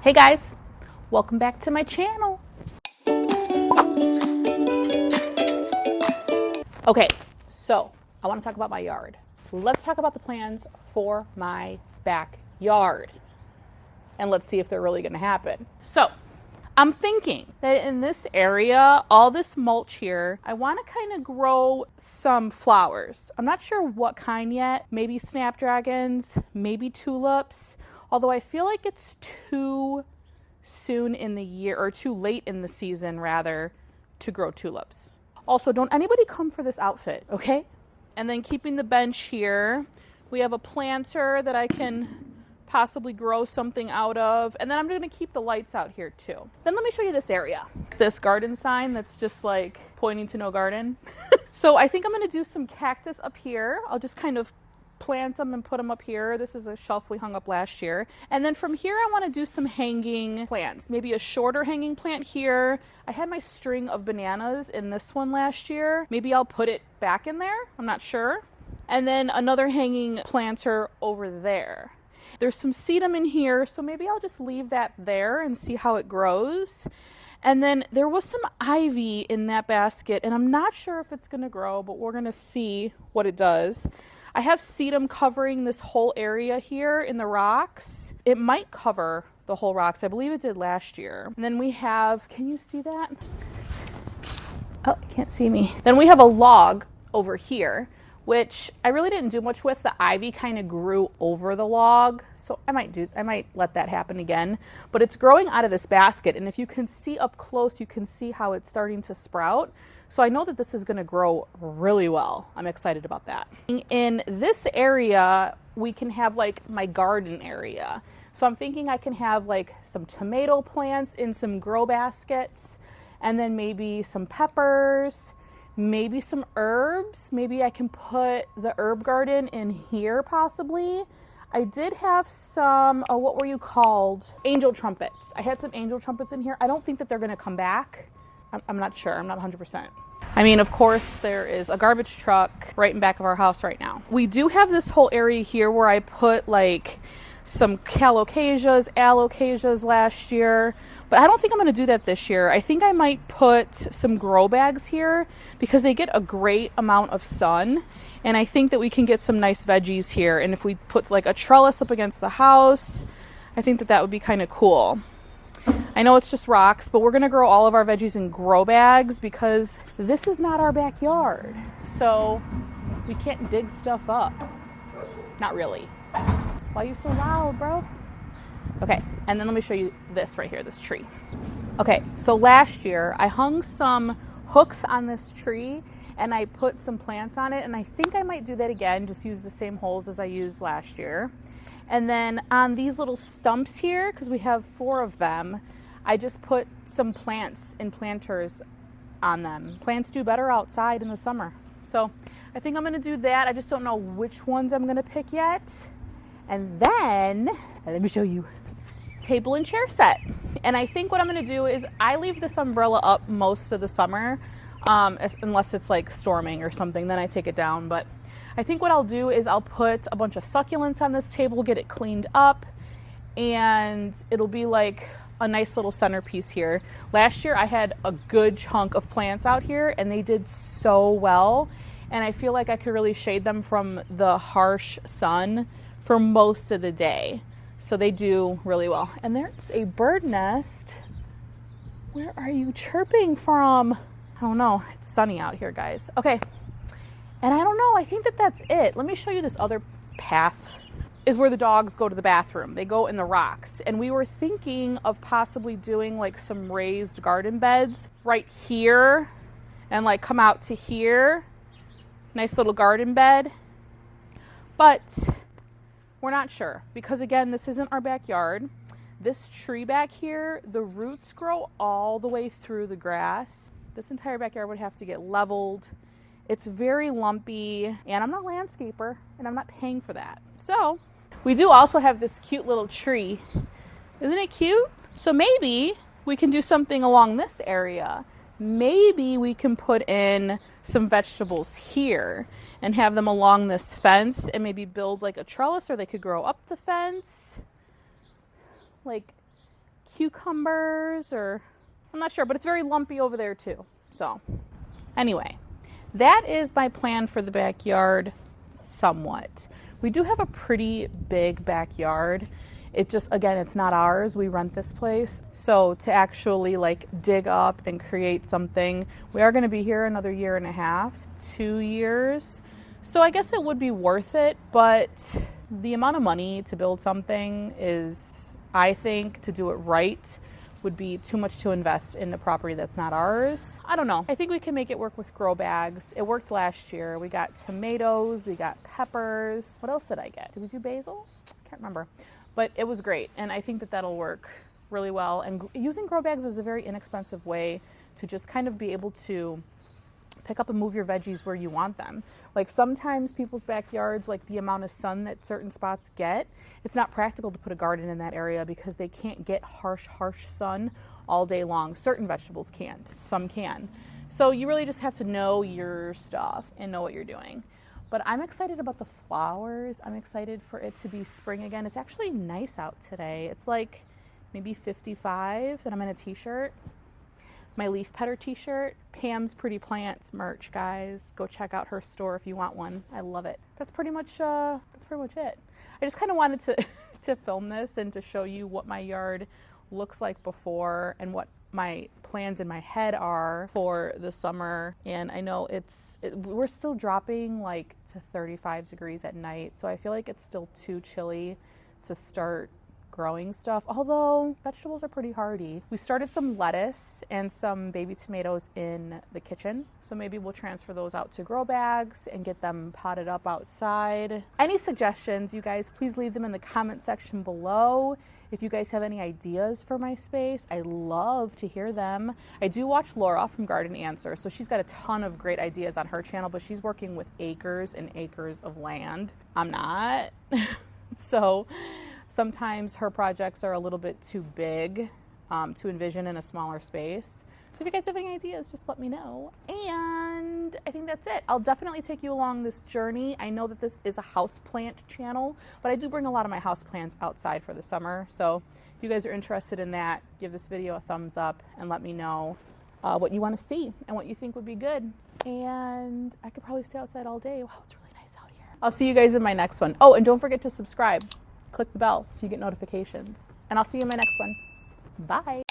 Hey guys, welcome back to my channel. Okay, so I want to talk about my yard. Let's talk about the plans for my backyard. And let's see if they're really going to happen. So I'm thinking that in this area, all this mulch here, I want to kind of grow some flowers. I'm not sure what kind yet. Maybe Snapdragons, maybe Tulips. Although I feel like it's too soon in the year, or too late in the season rather, to grow tulips. Also, don't anybody come for this outfit, okay? And then keeping the bench here, we have a planter that I can possibly grow something out of. And then I'm going to keep the lights out here too. Then let me show you this area. This garden sign that's just like pointing to no garden. So I think I'm going to do some cactus up here. I'll just kind of plant them and put them up here. This is a shelf we hung up last year. And then from here, I want to do some hanging plants. Maybe a shorter hanging plant here. I had my string of bananas in this one last year. Maybe I'll put it back in there. I'm not sure. And then another hanging planter over there. There's some sedum in here, so maybe I'll just leave that there and see how it grows. And then there was some ivy in that basket, and I'm not sure if it's going to grow, but we're going to see what it does. I have sedum covering this whole area here in the rocks. It might cover the whole rocks. I believe it did last year. And then we have, can you see that? Oh, you can't see me. Then we have a log over here, which I really didn't do much with. The ivy kind of grew over the log. So I might let that happen again. But it's growing out of this basket. And if you can see up close, you can see how it's starting to sprout. So I know that this is going to grow really well. I'm excited about that. In this area, we can have like my garden area. So I'm thinking I can have like some tomato plants in some grow baskets, and then maybe some peppers, maybe some herbs. Maybe I can put the herb garden in here possibly. I did have some, what were you called? Angel trumpets. I had some angel trumpets in here. I don't think that they're going to come back. I'm not sure. I'm not 100%. I mean, of course, there is a garbage truck right in back of our house right now. We do have this whole area here where I put like some alocasias last year, but I don't think I'm going to do that this year. I think I might put some grow bags here because they get a great amount of sun, and I think that we can get some nice veggies here. And if we put like a trellis up against the house, I think that that would be kind of cool. I know it's just rocks, but we're going to grow all of our veggies in grow bags because this is not our backyard. So we can't dig stuff up. Not really. Why are you so loud, bro? Okay, and then let me show you this right here, this tree. Okay, so last year I hung some hooks on this tree and I put some plants on it, and I think I might do that again, just use the same holes as I used last year. And then on these little stumps here, because we have 4 of them, I just put some plants and planters on them. Plants do better outside in the summer. So I think I'm going to do that. I just don't know which ones I'm going to pick yet. And then, let me show you, table and chair set. And I think what I'm going to do is I leave this umbrella up most of the summer, unless it's like storming or something, then I take it down. But I think what I'll do is I'll put a bunch of succulents on this table, get it cleaned up, and it'll be like a nice little centerpiece here. Last year I had a good chunk of plants out here and they did so well, and I feel like I could really shade them from the harsh sun for most of the day. So they do really well. And there's a bird nest. Where are you chirping from? I don't know. It's sunny out here, guys. Okay. And I don't know, I think that that's it. Let me show you this other path. Is where the dogs go to the bathroom. They go in the rocks. And we were thinking of possibly doing like some raised garden beds right here and like come out to here. Nice little garden bed. But we're not sure because again, this isn't our backyard. This tree back here, the roots grow all the way through the grass. This entire backyard would have to get leveled. It's very lumpy, and I'm not a landscaper, and I'm not paying for that. So we do also have this cute little tree. Isn't it cute? So maybe we can do something along this area. Maybe we can put in some vegetables here and have them along this fence and maybe build like a trellis, or they could grow up the fence. Like, cucumbers, or I'm not sure, but it's very lumpy over there too. So anyway, that is my plan for the backyard somewhat. We do have a pretty big backyard. It just, again, it's not ours. We rent this place. So to actually like dig up and create something, we are going to be here another 1.5 years, 2 years. So I guess it would be worth it, but the amount of money to build something is, I think, to do it right, would be too much to invest in a property that's not ours. I don't know. I think we can make it work with grow bags. It worked last year. We got tomatoes, we got peppers. What else did I get? Did we do basil? Can't remember. But it was great, and I think that that'll work really well. And using grow bags is a very inexpensive way to just kind of be able to pick up and move your veggies where you want them. Like sometimes people's backyards, like the amount of sun that certain spots get, it's not practical to put a garden in that area because they can't get harsh sun all day long. Certain vegetables can't, some can. So you really just have to know your stuff and know what you're doing. But I'm excited about the flowers. I'm excited for it to be spring again. It's actually nice out today. It's like maybe 55 and I'm in a t-shirt. My leaf petter t-shirt. Pam's Pretty Plants merch, guys. Go check out her store if you want one. I love it. That's pretty much it. I just kind of wanted to to film this and to show you what my yard looks like before and what my plans in my head are for the summer. And I know we're still dropping like to 35 degrees at night, so I feel like it's still too chilly to start growing stuff, although vegetables are pretty hardy. We started some lettuce and some baby tomatoes in the kitchen, so maybe we'll transfer those out to grow bags and get them potted up outside. Any suggestions, you guys, please leave them in the comment section below. If you guys have any ideas for my space, I love to hear them. I do watch Laura from Garden Answer, so she's got a ton of great ideas on her channel, but she's working with acres and acres of land. I'm not. So sometimes her projects are a little bit too big to envision in a smaller space. So if you guys have any ideas, just let me know. And I think that's it. I'll definitely take you along this journey. I know that this is a houseplant channel, but I do bring a lot of my houseplants outside for the summer. So if you guys are interested in that, give this video a thumbs up and let me know what you want to see and what you think would be good. And I could probably stay outside all day. Wow, it's really nice out here. I'll see you guys in my next one. Oh, and don't forget to subscribe. Click the bell so you get notifications. And I'll see you in my next one. Bye.